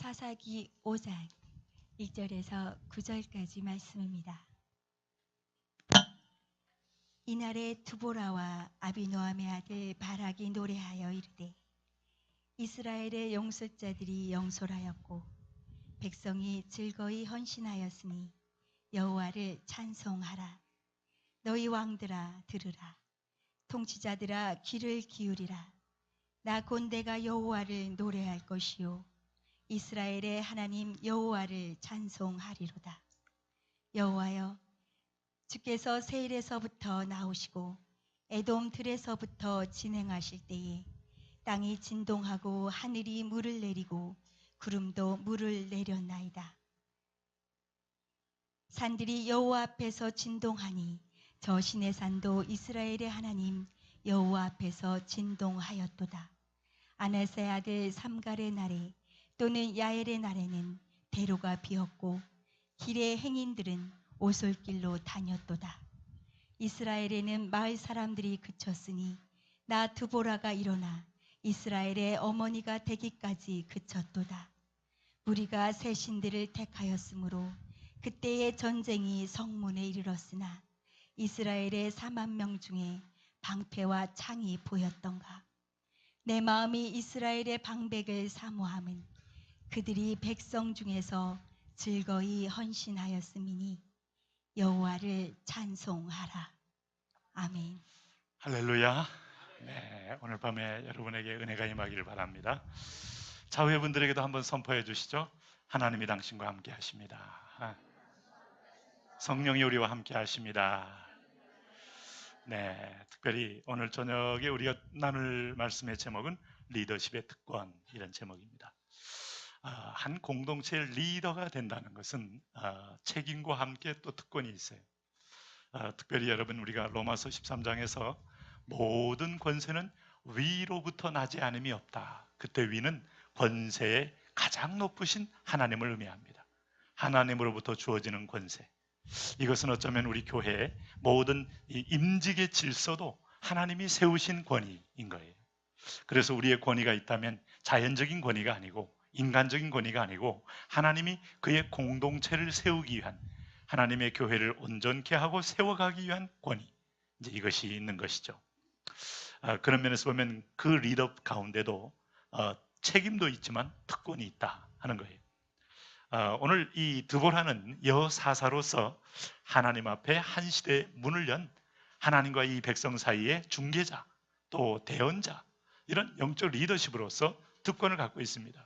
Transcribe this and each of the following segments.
사사기 5장 1절에서 9절까지 말씀입니다. 이날에 두보라와 아비노함의 아들 바락이 노래하여 이르되 이스라엘의 용술자들이 영솔하였고 백성이 즐거이 헌신하였으니 여호와를 찬송하라. 너희 왕들아 들으라. 통치자들아 귀를 기울이라. 나 곤대가 여호와를 노래할 것이요 이스라엘의 하나님 여호와를 찬송하리로다. 여호와여, 주께서 세일에서부터 나오시고 에돔 들에서부터 진행하실 때에 땅이 진동하고 하늘이 물을 내리고 구름도 물을 내렸나이다. 산들이 여호와 앞에서 진동하니 저 시내산도 이스라엘의 하나님 여호와 앞에서 진동하였도다. 아나스의 아들 삼갈의 날에 또는 야엘의 날에는 대로가 비었고 길의 행인들은 오솔길로 다녔도다. 이스라엘에는 마을 사람들이 그쳤으니 나 두보라가 일어나 이스라엘의 어머니가 되기까지 그쳤도다. 무리가 새 신들을 택하였으므로 그때의 전쟁이 성문에 이르렀으나 이스라엘의 4만 명 중에 방패와 창이 보였던가. 내 마음이 이스라엘의 방백을 사모함은 그들이 백성 중에서 즐거이 헌신하였음이니 여호와를 찬송하라. 아멘. 할렐루야. 네, 오늘 밤에 여러분에게 은혜가 임하기를 바랍니다. 자우회분들에게도 한번 선포해 주시죠. 하나님이 당신과 함께 하십니다. 성령이 우리와 함께 하십니다. 네, 특별히 오늘 저녁에 우리가 나눌 말씀의 제목은 리더십의 특권, 이런 제목입니다. 한 공동체의 리더가 된다는 것은 책임과 함께 또 특권이 있어요. 특별히 여러분, 우리가 로마서 13장에서 모든 권세는 위로부터 나지 않음이 없다. 그때 위는 권세의 가장 높으신 하나님을 의미합니다. 하나님으로부터 주어지는 권세. 이것은 어쩌면 우리 교회의 모든 임직의 질서도 하나님이 세우신 권위인 거예요. 그래서 우리의 권위가 있다면 자연적인 권위가 아니고 인간적인 권위가 아니고 하나님이 그의 공동체를 세우기 위한, 하나님의 교회를 온전케 하고 세워가기 위한 권위, 이제 이것이 있는 것이죠. 그런 면에서 보면 그 리더 가운데도 책임도 있지만 특권이 있다 하는 거예요. 오늘 이 드보라는 여사사로서 하나님 앞에 한 시대의 문을 연 하나님과 이 백성 사이의 중개자, 또 대언자, 이런 영적 리더십으로서 특권을 갖고 있습니다.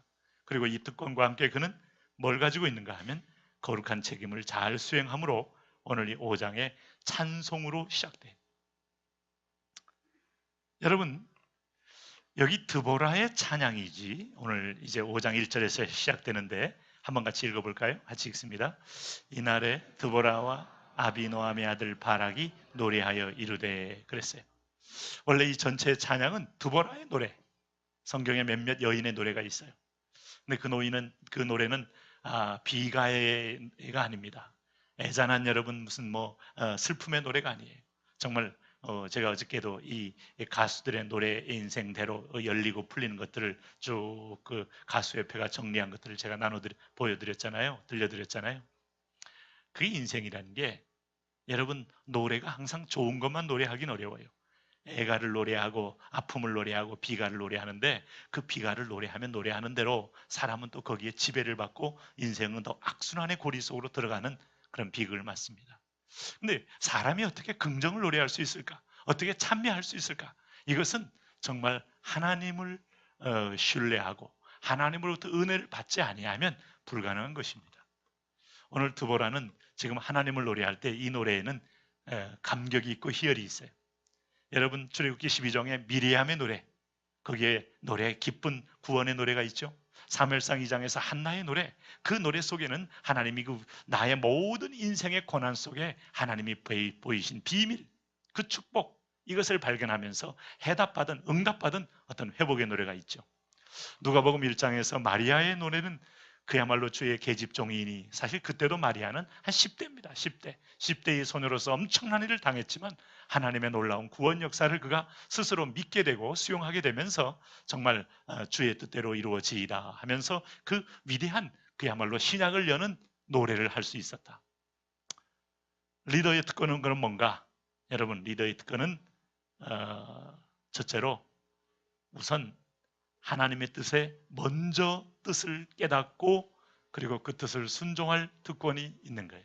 그리고 이 특권과 함께 그는 뭘 가지고 있는가 하면 거룩한 책임을 잘 수행함으로 오늘 이 5장의 찬송으로 시작돼요. 여러분, 여기 드보라의 찬양이지 오늘 이제 5장 1절에서 시작되는데 한번 같이 읽어볼까요? 같이 읽습니다. 이날에 드보라와 아비노함의 아들 바락이 노래하여 이르되, 그랬어요. 원래 이 전체 찬양은 드보라의 노래, 성경에 몇몇 여인의 노래가 있어요. 근데 그 노래는 비가가 아닙니다. 애잔한 여러분 무슨 슬픔의 노래가 아니에요. 정말 제가 어저께도 이 가수들의 노래 인생대로 열리고 풀리는 것들을 쭉 그 가수협회가 정리한 것들을 제가 보여드렸잖아요. 들려드렸잖아요. 그게 인생이라는 게, 여러분, 노래가 항상 좋은 것만 노래하긴 어려워요. 애가를 노래하고 아픔을 노래하고 비가를 노래하는데, 그 비가를 노래하면 노래하는 대로 사람은 또 거기에 지배를 받고 인생은 더 악순환의 고리 속으로 들어가는 그런 비극을 맞습니다. 근데 사람이 어떻게 긍정을 노래할 수 있을까? 어떻게 찬미할 수 있을까? 이것은 정말 하나님을 신뢰하고 하나님으로부터 은혜를 받지 아니하면 불가능한 것입니다. 오늘 드보라는 지금 하나님을 노래할 때 이 노래에는 감격이 있고 희열이 있어요. 여러분, 출애굽기 12장에 미리암의 노래, 거기에 노래, 기쁜 구원의 노래가 있죠. 사무엘상 2장에서 한나의 노래, 그 노래 속에는 하나님이 나의 모든 인생의 고난 속에 하나님이 보이신 비밀, 그 축복, 이것을 발견하면서 응답받은 어떤 회복의 노래가 있죠. 누가복음 1장에서 마리아의 노래는 그야말로 주의 계집종이니 사실 그때도 마리아는 한 10대입니다. 10대의 소녀로서 엄청난 일을 당했지만 하나님의 놀라운 구원 역사를 그가 스스로 믿게 되고 수용하게 되면서 정말 주의 뜻대로 이루어지이다 하면서 그 위대한 그야말로 신약을 여는 노래를 할 수 있었다. 리더의 특권은 그럼 뭔가? 여러분, 리더의 특권은 첫째로 우선 하나님의 뜻에 먼저 뜻을 깨닫고 그리고 그 뜻을 순종할 특권이 있는 거예요.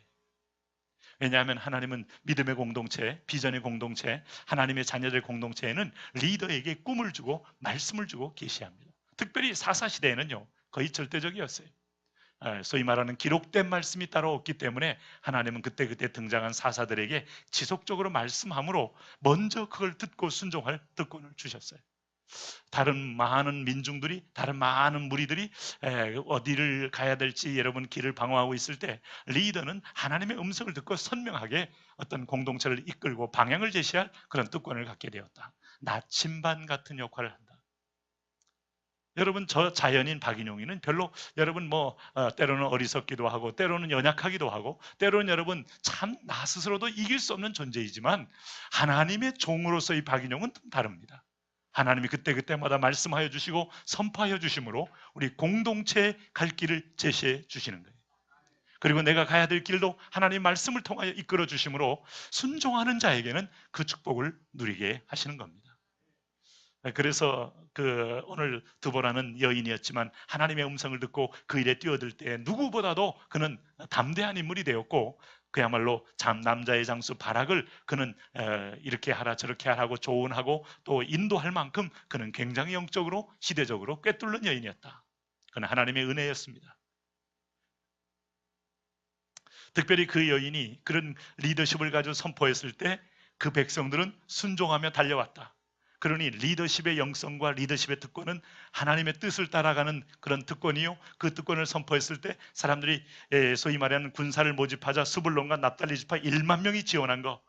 왜냐하면 하나님은 믿음의 공동체, 비전의 공동체, 하나님의 자녀들 공동체에는 리더에게 꿈을 주고 말씀을 주고 계시합니다. 특별히 사사시대에는요, 거의 절대적이었어요. 소위 말하는 기록된 말씀이 따로 없기 때문에 하나님은 그때그때 등장한 사사들에게 지속적으로 말씀함으로 먼저 그걸 듣고 순종할 특권을 주셨어요. 다른 많은 민중들이, 다른 많은 무리들이 어디를 가야 될지 여러분 길을 방황하고 있을 때 리더는 하나님의 음성을 듣고 선명하게 어떤 공동체를 이끌고 방향을 제시할 그런 특권을 갖게 되었다. 나침반 같은 역할을 한다. 여러분, 저 자연인 박인용이는 별로 여러분 때로는 어리석기도 하고 때로는 연약하기도 하고 때로는 여러분 참 나 스스로도 이길 수 없는 존재이지만 하나님의 종으로서의 박인용은 좀 다릅니다. 하나님이 그때그때마다 말씀하여 주시고 선포하여 주심으로 우리 공동체의 갈 길을 제시해 주시는 거예요. 그리고 내가 가야 될 길도 하나님 말씀을 통하여 이끌어 주심으로 순종하는 자에게는 그 축복을 누리게 하시는 겁니다. 그래서 오늘 드보라는 여인이었지만 하나님의 음성을 듣고 그 일에 뛰어들 때 누구보다도 그는 담대한 인물이 되었고 그야말로 남자의 장수 바락을 그는 이렇게 하라 저렇게 하라고 조언하고 또 인도할 만큼 그는 굉장히 영적으로 시대적으로 꿰뚫는 여인이었다. 그는 하나님의 은혜였습니다. 특별히 그 여인이 그런 리더십을 가지고 선포했을 때 그 백성들은 순종하며 달려왔다. 그러니 리더십의 영성과 리더십의 특권은 하나님의 뜻을 따라가는 그런 특권이요. 그 특권을 선포했을 때 사람들이 소위 말하는 군사를 모집하자 스불론과 납달리 지파 1만 명이 지원한 거,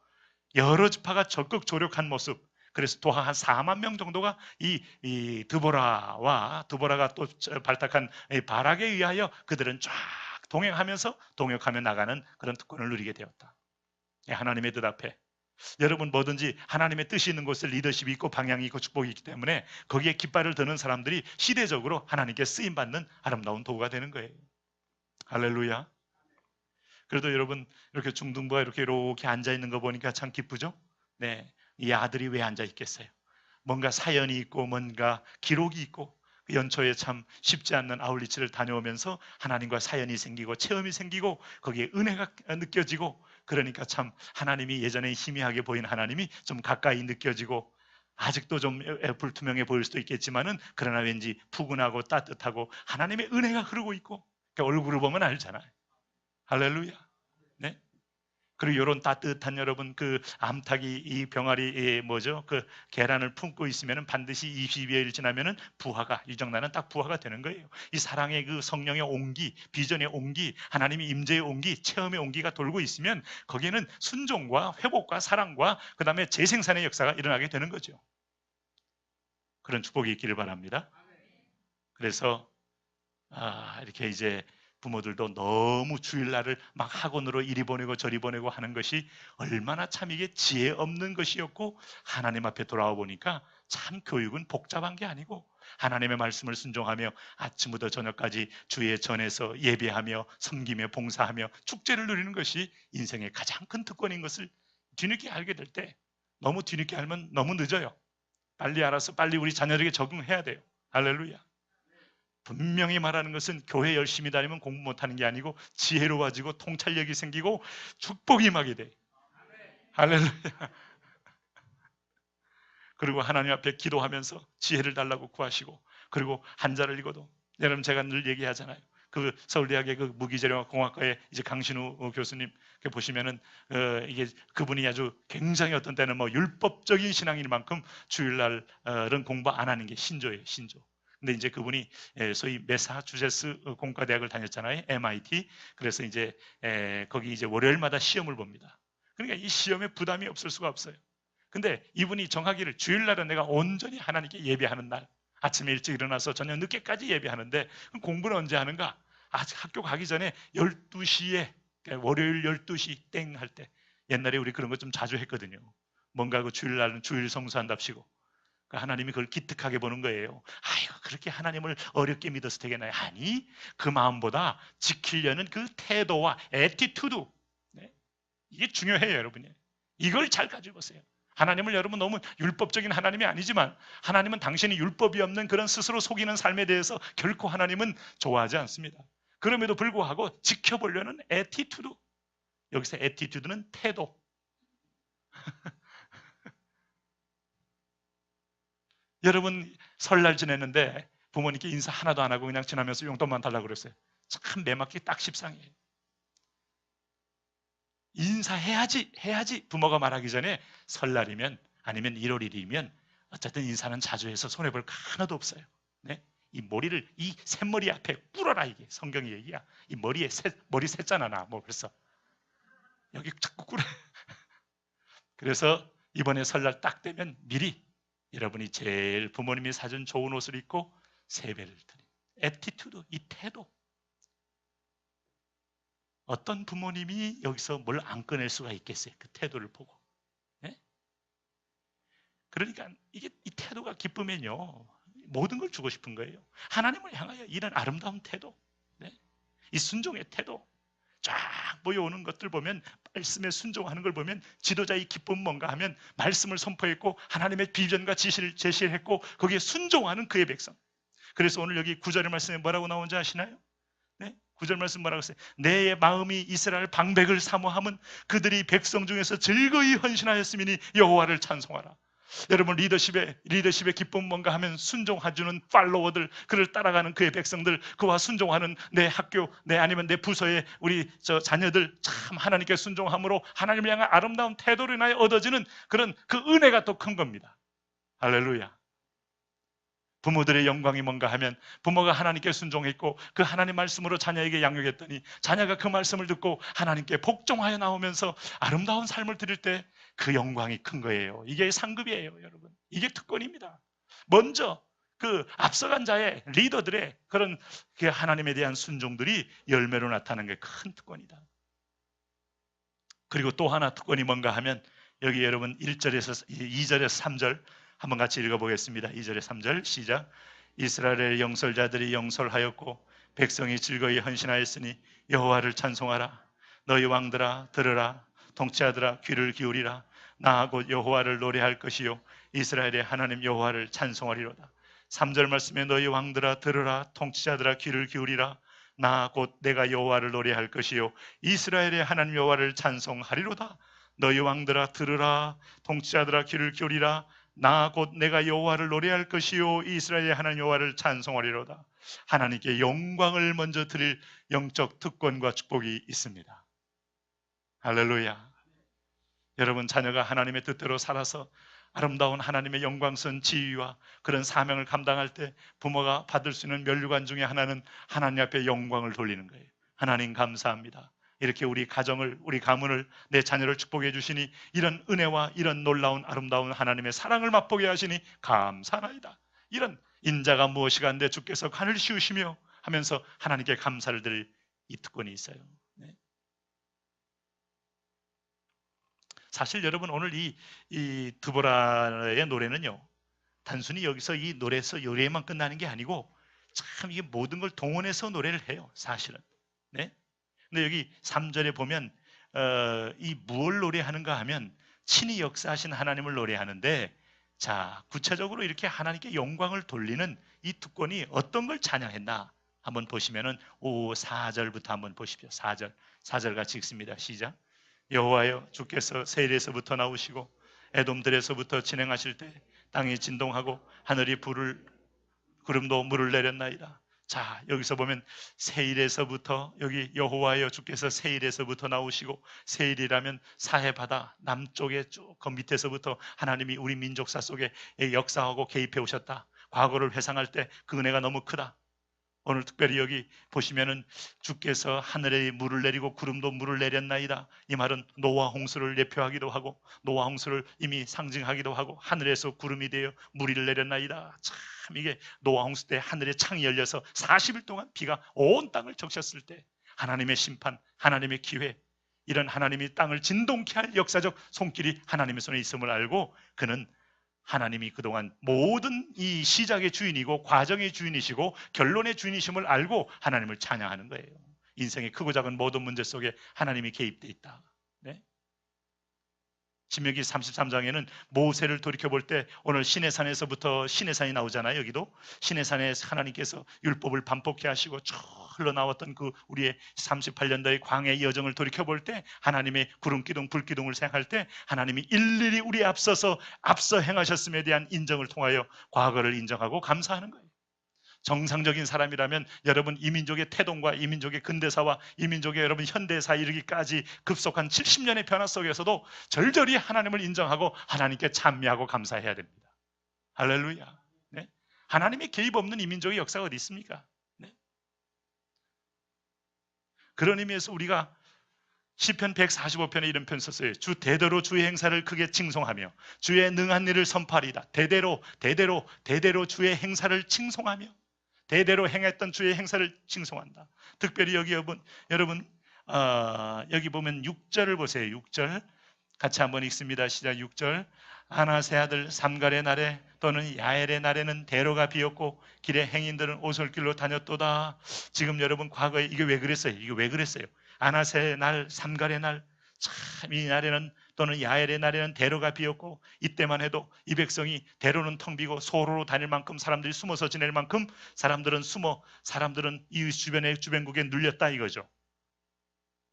여러 지파가 적극 조력한 모습. 그래서 또 한 4만 명 정도가 이 드보라가 또 발탁한 바락에 의하여 그들은 쫙 동행하면서 동역하며 나가는 그런 특권을 누리게 되었다. 하나님의 뜻 앞에 여러분 뭐든지 하나님의 뜻이 있는 곳에 리더십이 있고 방향이 있고 축복이 있기 때문에 거기에 깃발을 드는 사람들이 시대적으로 하나님께 쓰임받는 아름다운 도구가 되는 거예요. 할렐루야. 그래도 여러분 이렇게 중등부가 이렇게 앉아있는 거 보니까 참 기쁘죠? 네, 이 아들이 왜 앉아있겠어요? 뭔가 사연이 있고 뭔가 기록이 있고 연초에 참 쉽지 않는 아울리치를 다녀오면서 하나님과 사연이 생기고 체험이 생기고 거기에 은혜가 느껴지고 그러니까 참 하나님이 예전에 희미하게 보인 하나님이 좀 가까이 느껴지고 아직도 좀 불투명해 보일 수도 있겠지만은 그러나 왠지 푸근하고 따뜻하고 하나님의 은혜가 흐르고 있고 그러니까 얼굴을 보면 알잖아요. 할렐루야. 네? 그리고 이런 따뜻한 여러분 그 암탉이 이 병아리 그 계란을 품고 있으면 반드시 22일 지나면은 부화가 유정란은 딱 부화가 되는 거예요. 이 사랑의 그 성령의 온기, 비전의 온기, 하나님의 임재의 온기, 체험의 온기가 돌고 있으면 거기에는 순종과 회복과 사랑과 그 다음에 재생산의 역사가 일어나게 되는 거죠. 그런 축복이 있기를 바랍니다. 그래서 이렇게 이제 부모들도 너무 주일날을 막 학원으로 이리 보내고 저리 보내고 하는 것이 얼마나 참 이게 지혜 없는 것이었고 하나님 앞에 돌아와 보니까 참 교육은 복잡한 게 아니고 하나님의 말씀을 순종하며 아침부터 저녁까지 주의 전에서 예배하며 섬기며 봉사하며 축제를 누리는 것이 인생의 가장 큰 특권인 것을 뒤늦게 알게 될 때 너무 뒤늦게 알면 너무 늦어요. 빨리 알아서 빨리 우리 자녀에게 적응해야 돼요. 할렐루야. 분명히 말하는 것은 교회 열심히 다니면 공부 못하는 게 아니고 지혜로워지고 통찰력이 생기고 축복이 임하게 돼. 할렐루야. 그리고 하나님 앞에 기도하면서 지혜를 달라고 구하시고 그리고 한자를 읽어도 여러분 제가 늘 얘기하잖아요. 그 서울대학의 그 무기재료공학과의 이제 강신우 교수님 보시면은 이게 그분이 아주 굉장히 어떤 때는 율법적인 신앙인 만큼 주일날은 공부 안 하는 게 신조예요, 신조. 근데 이제 그분이 소위 매사추세츠 공과대학을 다녔잖아요, MIT. 그래서 이제 거기 이제 월요일마다 시험을 봅니다. 그러니까 이 시험에 부담이 없을 수가 없어요. 근데 이분이 정하기를 주일날은 내가 온전히 하나님께 예배하는 날, 아침에 일찍 일어나서 저녁 늦게까지 예배하는데 그럼 공부는 언제 하는가? 아직 학교 가기 전에 12시에 월요일 12시 땡 할 때 옛날에 우리 그런 거 좀 자주 했거든요. 뭔가 그 주일날은 주일 성수한답시고 하나님이 그걸 기특하게 보는 거예요. 아이고 그렇게 하나님을 어렵게 믿어서 되겠나요? 아니 그 마음보다 지키려는 그 태도와 애티튜드 이게 중요해요 여러분이. 이걸 잘 가지고 보세요. 하나님을 여러분 너무 율법적인 하나님이 아니지만 하나님은 당신이 율법이 없는 그런 스스로 속이는 삶에 대해서 결코 하나님은 좋아하지 않습니다. 그럼에도 불구하고 지켜보려는 애티튜드, 여기서 애티튜드는 태도. 여러분 설날 지냈는데 부모님께 인사 하나도 안 하고 그냥 지나면서 용돈만 달라고 그랬어요. 참 매맞기 딱 십상이에요. 인사해야지 부모가 말하기 전에 설날이면 아니면 1월 1일이면 어쨌든 인사는 자주 해서 손해볼 거 하나도 없어요. 네? 이 머리를 이 샘머리 앞에 꿇어라 이게 성경 얘기야. 이 머리에 머리 샜잖아 나 뭐 벌써 여기 자꾸 꿇어. 그래서 이번에 설날 딱 되면 미리 여러분이 제일 부모님이 사준 좋은 옷을 입고 세배를 드리. 애티튜드 이 태도. 어떤 부모님이 여기서 뭘 안 꺼낼 수가 있겠어요? 그 태도를 보고. 네? 그러니까 이 태도가 기쁘면요 모든 걸 주고 싶은 거예요. 하나님을 향하여 이런 아름다운 태도, 네? 이 순종의 태도, 쫙 모여오는 것들 보면 말씀에 순종하는 걸 보면 지도자의 기쁨은 뭔가 하면 말씀을 선포했고 하나님의 비전과 지시를 제시를 했고 거기에 순종하는 그의 백성. 그래서 오늘 여기 9절의 말씀에 뭐라고 나오는지 아시나요? 네? 9절 말씀 뭐라고 했어요? 내 마음이 이스라엘 방백을 사모함은 그들이 백성 중에서 즐거이 헌신하였음이니 여호와를 찬송하라. 여러분 리더십의 기쁨은 뭔가 하면 순종해주는 팔로워들, 그를 따라가는 그의 백성들, 그와 순종하는 내 학교, 아니면 내 부서의 우리 자녀들 참 하나님께 순종함으로 하나님을 향한 아름다운 태도로 인하여 얻어지는 그런 그 은혜가 또 큰 겁니다. 할렐루야. 부모들의 영광이 뭔가 하면 부모가 하나님께 순종했고 그 하나님 말씀으로 자녀에게 양육했더니 자녀가 그 말씀을 듣고 하나님께 복종하여 나오면서 아름다운 삶을 드릴 때 그 영광이 큰 거예요. 이게 상급이에요 여러분. 이게 특권입니다. 먼저 그 앞서간 자의 리더들의 그런 그 하나님에 대한 순종들이 열매로 나타나는 게 큰 특권이다. 그리고 또 하나 특권이 뭔가 하면 여기 여러분 1절에서 2절에서 3절 한번 같이 읽어보겠습니다. 2절에 3절 시작. 이스라엘의 영설자들이 영설하였고 백성이 즐거이 헌신하였으니 여호와를 찬송하라. 너희 왕들아 들으라. 통치하들아 귀를 기울이라. 나 곧 여호와를 노래할 것이요 이스라엘의 하나님 여호와를 찬송하리로다. 3절 말씀에 너희 왕들아 들으라. 통치자들아 귀를 기울이라. 나 곧 내가 여호와를 노래할 것이요 이스라엘의 하나님 여호와를 찬송하리로다. 너희 왕들아 들으라. 통치자들아 귀를 기울이라. 나 곧 내가 여호와를 노래할 것이요 이스라엘의 하나님 여호와를 찬송하리로다. 하나님께 영광을 먼저 드릴 영적 특권과 축복이 있습니다. 할렐루야. 여러분 자녀가 하나님의 뜻대로 살아서 아름다운 하나님의 영광스러운 지위와 그런 사명을 감당할 때 부모가 받을 수 있는 면류관 중에 하나는 하나님 앞에 영광을 돌리는 거예요. 하나님 감사합니다. 이렇게 우리 가정을, 우리 가문을, 내 자녀를 축복해 주시니 이런 은혜와 이런 놀라운 아름다운 하나님의 사랑을 맛보게 하시니 감사하나이다. 이런 인자가 무엇이가 한데 주께서 간을 씌우시며 하면서 하나님께 감사를 드릴 이 특권이 있어요. 네. 사실 여러분 오늘 이 드보라의 노래는요 단순히 여기서 이 노래에서 요래만 끝나는 게 아니고 참 이게 모든 걸 동원해서 노래를 해요 사실은. 네? 근데 여기 3절에 보면 이 무엇을 노래하는가 하면 친히 역사하신 하나님을 노래하는데 자 구체적으로 이렇게 하나님께 영광을 돌리는 이 특권이 어떤 걸 찬양했나 한번 보시면은 4절부터 한번 보십시오. 4절 같이 읽습니다. 시작. 여호와여 주께서 세일에서부터 나오시고 에돔들에서부터 진행하실 때 땅이 진동하고 하늘이 구름도 물을 내렸나이다. 자 여기서 보면 세일에서부터 여기 여호와여 주께서 세일에서부터 나오시고 세일이라면 사해바다 남쪽에 쭉 그 밑에서부터 하나님이 우리 민족사 속에 역사하고 개입해 오셨다. 과거를 회상할 때 그 은혜가 너무 크다. 오늘 특별히 여기 보시면은 주께서 하늘에 물을 내리고 구름도 물을 내렸나이다. 이 말은 노아 홍수를 예표하기도 하고 노아 홍수를 이미 상징하기도 하고 하늘에서 구름이 되어 물이 내렸나이다. 참 이게 노아 홍수 때 하늘에 창이 열려서 40일 동안 비가 온 땅을 적셨을 때 하나님의 심판, 하나님의 기회, 이런 하나님이 땅을 진동케 할 역사적 손길이 하나님의 손에 있음을 알고 그는 하나님이 그동안 모든 이 시작의 주인이고 과정의 주인이시고 결론의 주인이심을 알고 하나님을 찬양하는 거예요. 인생의 크고 작은 모든 문제 속에 하나님이 개입되어 있다. 네? 신명기 33장에는 모세를 돌이켜볼 때 오늘 시내산에서부터 시내산이 나오잖아요. 여기도 시내산에 하나님께서 율법을 반복해 하시고 쭉 흘러나왔던 그 우리의 38년도의 광야의 여정을 돌이켜볼 때 하나님의 구름기둥 불기둥을 생각할 때 하나님이 일일이 우리에 앞서 행하셨음에 대한 인정을 통하여 과거를 인정하고 감사하는 거예요. 정상적인 사람이라면 여러분 이민족의 태동과 이민족의 근대사와 이민족의 여러분 현대사 이르기까지 급속한 70년의 변화 속에서도 절절히 하나님을 인정하고 하나님께 찬미하고 감사해야 됩니다. 할렐루야. 네? 하나님의 개입 없는 이민족의 역사가 어디 있습니까? 네? 그런 의미에서 우리가 시편 145편에 이런 편 썼어요. 주 대대로 주의 행사를 크게 칭송하며 주의 능한 일을 선포하리이다. 대대로 주의 행사를 칭송하며 대대로 행했던 주의 행사를 칭송한다. 특별히 여기 여러분 여기 보면 6절을 보세요. 6절 같이 한번 읽습니다. 시작. 6절 아나세 아들 삼갈의 날에 또는 야엘의 날에는 대로가 비었고 길에 행인들은 오솔길로 다녔도다. 지금 여러분 과거에 이게 왜 그랬어요? 아나세의 날, 삼갈의 날, 참 이 날에는 또는 야엘의 날에는 대로가 비었고 이때만 해도 이 백성이 대로는 텅 비고 소로로 다닐 만큼 사람들이 숨어서 지낼 만큼 사람들은 이웃 주변국에 눌렸다 이거죠.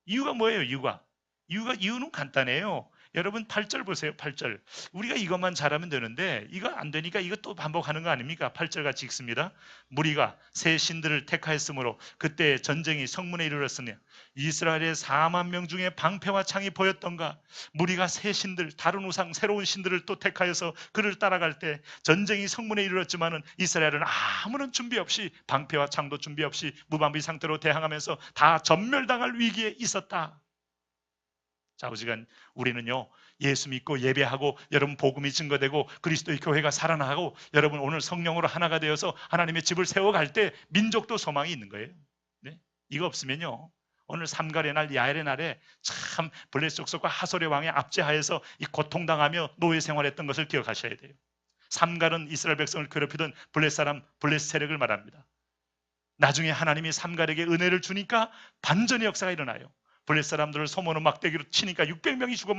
이유가 뭐예요? 이유는 간단해요. 여러분 8절 보세요. 8절. 우리가 이것만 잘하면 되는데 이거 안 되니까 이것도 반복하는 거 아닙니까? 8절 같이 읽습니다. 무리가 새 신들을 택하였으므로 그때 전쟁이 성문에 이르렀으니 이스라엘의 4만 명 중에 방패와 창이 보였던가. 무리가 새 신들, 다른 우상, 새로운 신들을 또 택하여서 그를 따라갈 때 전쟁이 성문에 이르렀지만은 이스라엘은 아무런 준비 없이 방패와 창도 준비 없이 무방비 상태로 대항하면서 다 전멸당할 위기에 있었다. 좌우지간 우리는요 예수 믿고 예배하고 여러분 복음이 증거되고 그리스도의 교회가 살아나고 여러분 오늘 성령으로 하나가 되어서 하나님의 집을 세워갈 때 민족도 소망이 있는 거예요. 네? 이거 없으면요 오늘 삼갈의 날 야엘의 날에 참 블레셋 족속과 하솔의 왕의 압제하에서 이 고통당하며 노예 생활했던 것을 기억하셔야 돼요. 삼갈은 이스라엘 백성을 괴롭히던 블레셋 세력을 말합니다. 나중에 하나님이 삼갈에게 은혜를 주니까 반전의 역사가 일어나요. 블레셋 사람들을 소모는 막대기로 치니까 600명이 죽어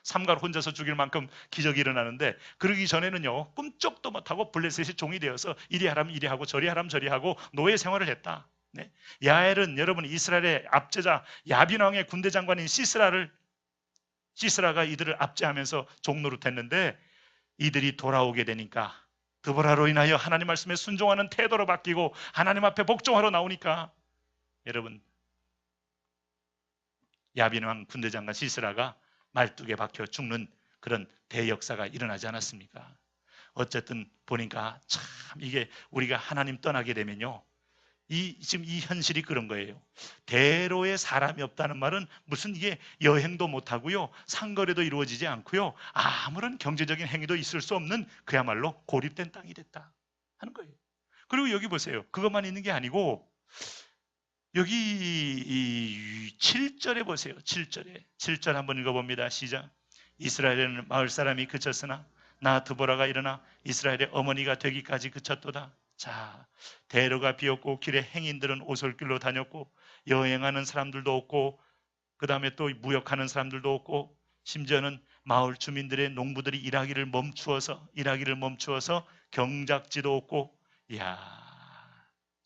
삼갈 혼자서 죽일 만큼 기적이 일어나는데 그러기 전에는요 꿈쩍도 못하고 블레셋이 종이 되어서 이리 하라면 이리 하고 저리 하라면 저리 하고 노예 생활을 했다. 네? 야엘은 여러분 이스라엘의 압제자 야빈 왕의 군대 장관인 시스라가 이들을 압제하면서 종노릇 했는데 이들이 돌아오게 되니까 드보라로 인하여 하나님 말씀에 순종하는 태도로 바뀌고 하나님 앞에 복종하러 나오니까 여러분 야빈 왕 군대장관 시스라가 말뚝에 박혀 죽는 그런 대역사가 일어나지 않았습니까? 어쨌든 보니까 참 이게 우리가 하나님 떠나게 되면요 지금 이 현실이 그런 거예요. 대로에 사람이 없다는 말은 무슨 이게 여행도 못하고요 상거래도 이루어지지 않고요 아무런 경제적인 행위도 있을 수 없는 그야말로 고립된 땅이 됐다 하는 거예요. 그리고 여기 보세요. 그것만 있는 게 아니고 여기 이 7절에 보세요. 7절 한번 읽어봅니다. 시작. 이스라엘에는 마을 사람이 그쳤으나 나 드보라가 일어나 이스라엘의 어머니가 되기까지 그쳤도다. 자, 대로가 비었고 길에 행인들은 오솔길로 다녔고 여행하는 사람들도 없고 그 다음에 또 무역하는 사람들도 없고 심지어는 마을 주민들의 농부들이 일하기를 멈추어서 경작지도 없고 이야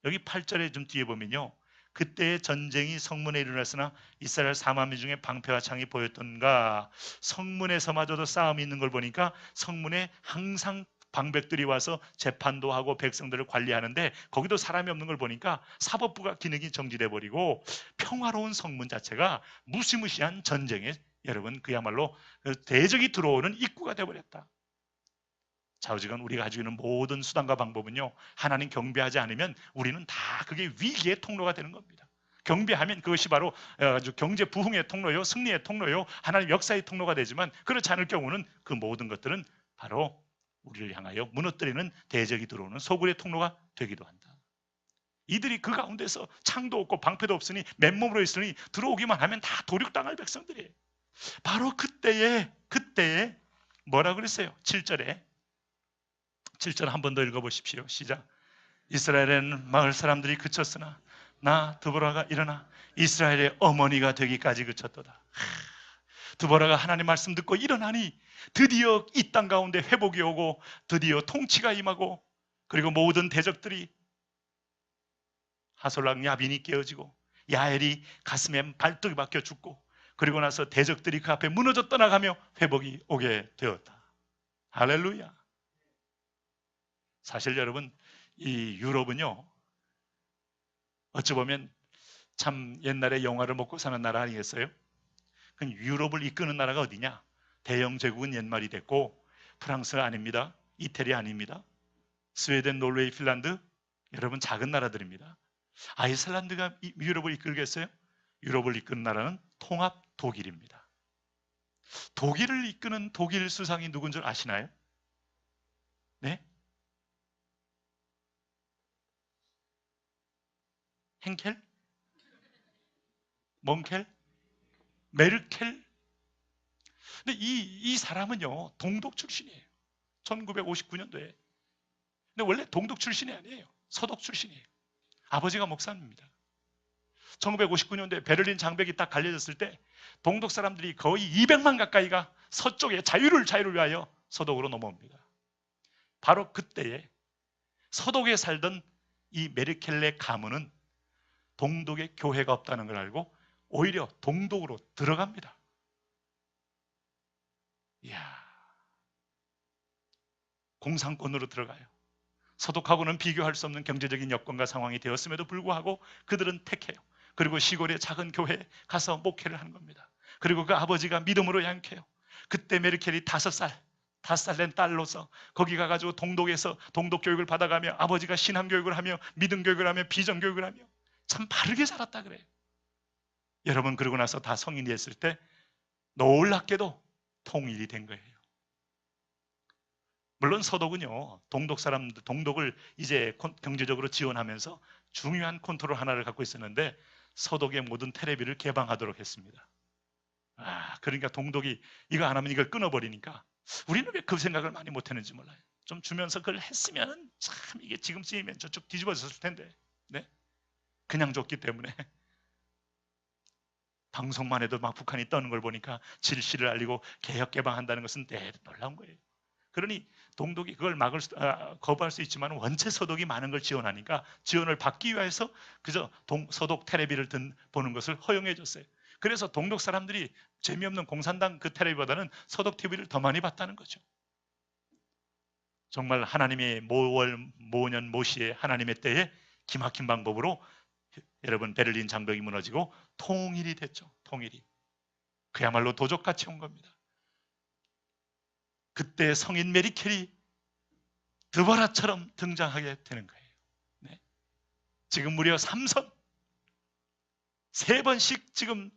여기 8절에 좀 뒤에 보면요 그때의 전쟁이 성문에 일어났으나 이스라엘 4만 명 중에 방패와 창이 보였던가. 성문에서마저도 싸움이 있는 걸 보니까 성문에 항상 방백들이 와서 재판도 하고 백성들을 관리하는데 거기도 사람이 없는 걸 보니까 사법부가 기능이 정지돼 버리고 평화로운 성문 자체가 무시무시한 전쟁에 여러분 그야말로 대적이 들어오는 입구가 되어버렸다. 좌우지간 우리가 가지고 있는 모든 수단과 방법은요, 하나님 경배하지 않으면 우리는 다 그게 위기의 통로가 되는 겁니다. 경배하면 그것이 바로 아주 경제 부흥의 통로요, 승리의 통로요, 하나님 역사의 통로가 되지만 그렇지 않을 경우는 그 모든 것들은 바로 우리를 향하여 무너뜨리는 대적이 들어오는 소굴의 통로가 되기도 한다. 이들이 그 가운데서 창도 없고 방패도 없으니 맨몸으로 있으니 들어오기만 하면 다 도륙당할 백성들이에요. 바로 그때에 뭐라 그랬어요? 7절 한 번 더 읽어보십시오. 시작. 이스라엘에는 마을 사람들이 그쳤으나 나 드보라가 일어나 이스라엘의 어머니가 되기까지 그쳤도다. 드보라가 하나님 말씀 듣고 일어나니 드디어 이 땅 가운데 회복이 오고 드디어 통치가 임하고, 그리고 모든 대적들이 하솔락 야빈이 깨어지고 야엘이 가슴에 발등이 박혀 죽고, 그리고 나서 대적들이 그 앞에 무너져 떠나가며 회복이 오게 되었다. 할렐루야. 사실 여러분, 이 유럽은요, 어찌 보면 참 옛날에 영화를 먹고 사는 나라 아니겠어요? 그 유럽을 이끄는 나라가 어디냐? 대영 제국은 옛말이 됐고, 프랑스 아닙니다. 이태리 아닙니다. 스웨덴, 노르웨이, 핀란드, 여러분 작은 나라들입니다. 아이슬란드가 유럽을 이끌겠어요? 유럽을 이끄는 나라는 통합 독일입니다. 독일을 이끄는 독일 수상이 누군 줄 아시나요? 네? 행켈? 멍켈? 메르켈? 근데 이 사람은요, 동독 출신이에요. 1959년도에. 근데 원래 동독 출신이 아니에요. 서독 출신이에요. 아버지가 목사입니다. 1959년도에 베를린 장벽이 딱 갈려졌을 때 동독 사람들이 거의 200만 가까이가 서쪽에 자유를 위하여 서독으로 넘어옵니다. 바로 그때에 서독에 살던 이 메르켈의 가문은 동독에 교회가 없다는 걸 알고 오히려 동독으로 들어갑니다. 이야, 공산권으로 들어가요. 서독하고는 비교할 수 없는 경제적인 여건과 상황이 되었음에도 불구하고 그들은 택해요. 그리고 시골의 작은 교회에 가서 목회를 하는 겁니다. 그리고 그 아버지가 믿음으로 양육해요. 그때 메르켈이 5살 된 딸로서 거기 가가지고 동독에서 동독 교육을 받아가며 아버지가 신앙 교육을 하며 믿음 교육을 하며 비전 교육을 하며 참 바르게 살았다 그래요. 여러분, 그러고 나서 다 성인이 됐을 때 놀랍게도 통일이 된 거예요. 물론 서독은요, 동독을 이제 경제적으로 지원하면서 중요한 컨트롤 하나를 갖고 있었는데 서독의 모든 텔레비를 개방하도록 했습니다. 그러니까 동독이 이거 안 하면 이걸 끊어버리니까 우리는 왜 그 생각을 많이 못했는지 몰라요. 좀 주면서 그걸 했으면 참 이게 지금쯤이면 저쪽 뒤집어졌을 텐데, 네? 그냥 줬기 때문에 방송만 해도 막 북한이 떠는 걸 보니까 질시를 알리고 개혁 개방한다는 것은 놀라운 거예요. 그러니 동독이 그걸 거부할 수 있지만 원체 서독이 많은 걸 지원하니까 지원을 받기 위해서 그저 서독 텔레비를 보는 것을 허용해 줬어요. 그래서 동독 사람들이 재미없는 공산당 그 텔레비보다는 서독 TV를 더 많이 봤다는 거죠. 정말 하나님의 모년 모시의 하나님의 때에 기막힌 방법으로 여러분 베를린 장벽이 무너지고 통일이 됐죠. 통일이. 그야말로 도적같이 온 겁니다. 그때 성인 메르켈이 드보라처럼 등장하게 되는 거예요. 네. 지금 무려 3선 3번씩 지금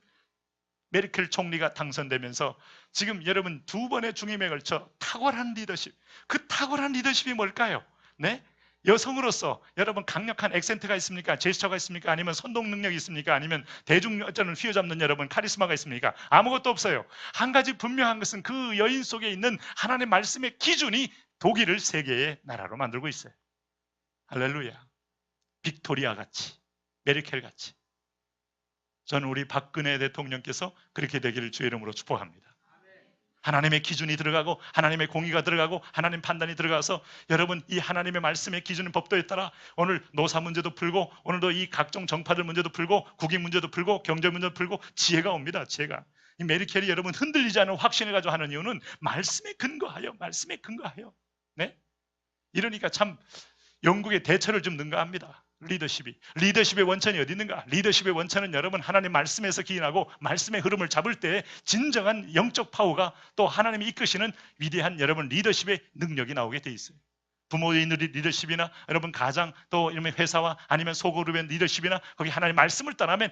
메르켈 총리가 당선되면서 지금 여러분 2번의 중임에 걸쳐 탁월한 리더십. 그 탁월한 리더십이 뭘까요? 네? 여성으로서 여러분 강력한 액센트가 있습니까? 제스처가 있습니까? 아니면 선동 능력이 있습니까? 아니면 대중전을 휘어잡는 여러분 카리스마가 있습니까? 아무것도 없어요. 한 가지 분명한 것은 그 여인 속에 있는 하나님의 말씀의 기준이 독일을 세계의 나라로 만들고 있어요. 할렐루야. 빅토리아 같이, 메르켈 같이. 저는 우리 박근혜 대통령께서 그렇게 되기를 주의 이름으로 축복합니다. 하나님의 기준이 들어가고 하나님의 공의가 들어가고 하나님 판단이 들어가서 여러분 이 하나님의 말씀의 기준의 법도에 따라 오늘 노사 문제도 풀고 오늘도 이 각종 정파들 문제도 풀고 국익 문제도 풀고 경제 문제도 풀고 지혜가 옵니다. 지혜가. 이 메르켈이 여러분 흔들리지 않은 확신을 가지고 하는 이유는 말씀에 근거하여. 네? 이러니까 참 영국의 대처를 좀 능가합니다. 리더십의 원천이 어디 있는가? 리더십의 원천은 여러분 하나님 말씀에서 기인하고 말씀의 흐름을 잡을 때 진정한 영적 파워가 또 하나님이 이끄시는 위대한 여러분 리더십의 능력이 나오게 돼 있어요. 부모의 리더십이나 여러분 가장 또 이런 회사와 아니면 소그룹의 리더십이나 거기 하나님 말씀을 떠나면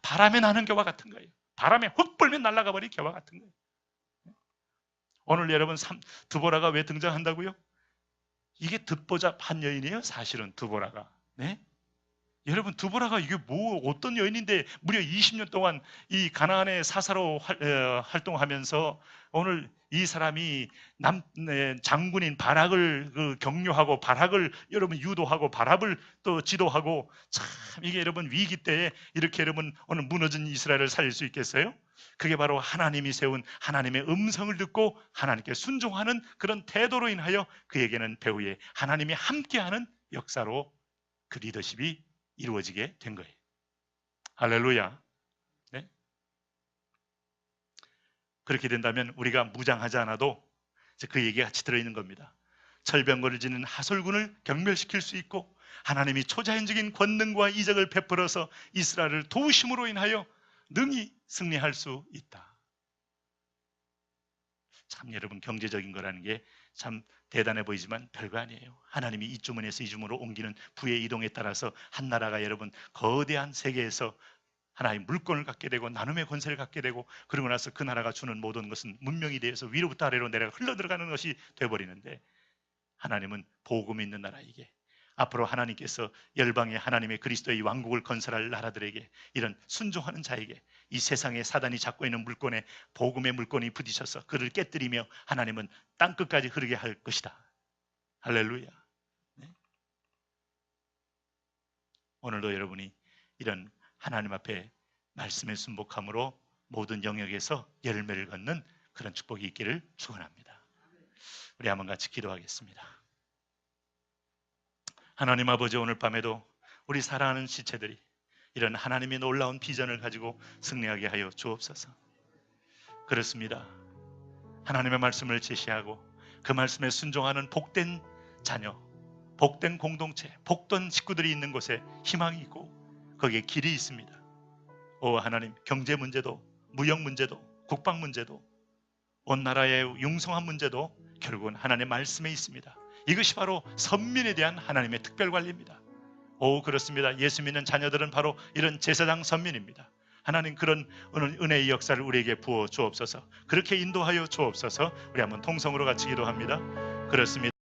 바람에 나는 겨와 같은 거예요. 바람에 훅 불면 날아가 버린 겨와 같은 거예요. 오늘 여러분 드보라가 왜 등장한다고요? 이게 듣보잡한 여인이에요. 사실은 드보라가. 네? 여러분 드보라가 이게 어떤 여인인데 무려 20년 동안 이 가나안의 사사로 활동하면서 오늘 이 사람이 장군인 바락을 격려하고 바락을 여러분 유도하고 바락을 또 지도하고 참 이게 여러분 위기 때에 이렇게 여러분 오늘 무너진 이스라엘을 살릴 수 있겠어요? 그게 바로 하나님이 세운 하나님의 음성을 듣고 하나님께 순종하는 그런 태도로 인하여 그에게는 배후에 하나님이 함께하는 역사로 그 리더십이 이루어지게 된 거예요. 할렐루야. 네? 그렇게 된다면 우리가 무장하지 않아도 그 얘기가 같이 들어있는 겁니다. 철병거를 지닌 하솔군을 경멸시킬 수 있고 하나님이 초자연적인 권능과 이적을 베풀어서 이스라엘을 도우심으로 인하여 능히 승리할 수 있다. 참 여러분 경제적인 거라는 게 참 대단해 보이지만 별거 아니에요. 하나님이 이 주문에서 이 주문으로 옮기는 부의 이동에 따라서 한 나라가 여러분 거대한 세계에서 하나의 물권을 갖게 되고 나눔의 권세를 갖게 되고 그러고 나서 그 나라가 주는 모든 것은 문명이 되어서 위로부터 아래로 내려가 흘러들어가는 것이 돼버리는데 하나님은 복음이 있는 나라에게 앞으로 하나님께서 열방에 하나님의 그리스도의 왕국을 건설할 나라들에게 이런 순종하는 자에게 이 세상에 사단이 잡고 있는 물권에 복음의 물권이 부딪혀서 그를 깨뜨리며 하나님은 땅끝까지 흐르게 할 것이다. 할렐루야. 네? 오늘도 여러분이 이런 하나님 앞에 말씀에 순복함으로 모든 영역에서 열매를 걷는 그런 축복이 있기를 축원합니다. 우리 한번 같이 기도하겠습니다. 하나님 아버지, 오늘 밤에도 우리 사랑하는 지체들이 이런 하나님의 놀라운 비전을 가지고 승리하게 하여 주옵소서. 그렇습니다. 하나님의 말씀을 제시하고 그 말씀에 순종하는 복된 자녀, 복된 공동체, 복된 식구들이 있는 곳에 희망이 있고 거기에 길이 있습니다. 오 하나님, 경제 문제도 무역 문제도 국방 문제도 온 나라의 융성한 문제도 결국은 하나님의 말씀에 있습니다. 이것이 바로 선민에 대한 하나님의 특별관리입니다. 오 그렇습니다. 예수 믿는 자녀들은 바로 이런 제사장 선민입니다. 하나님 그런 은혜의 역사를 우리에게 부어 주옵소서. 그렇게 인도하여 주옵소서. 우리 한번 통성으로 같이 기도합니다. 그렇습니다.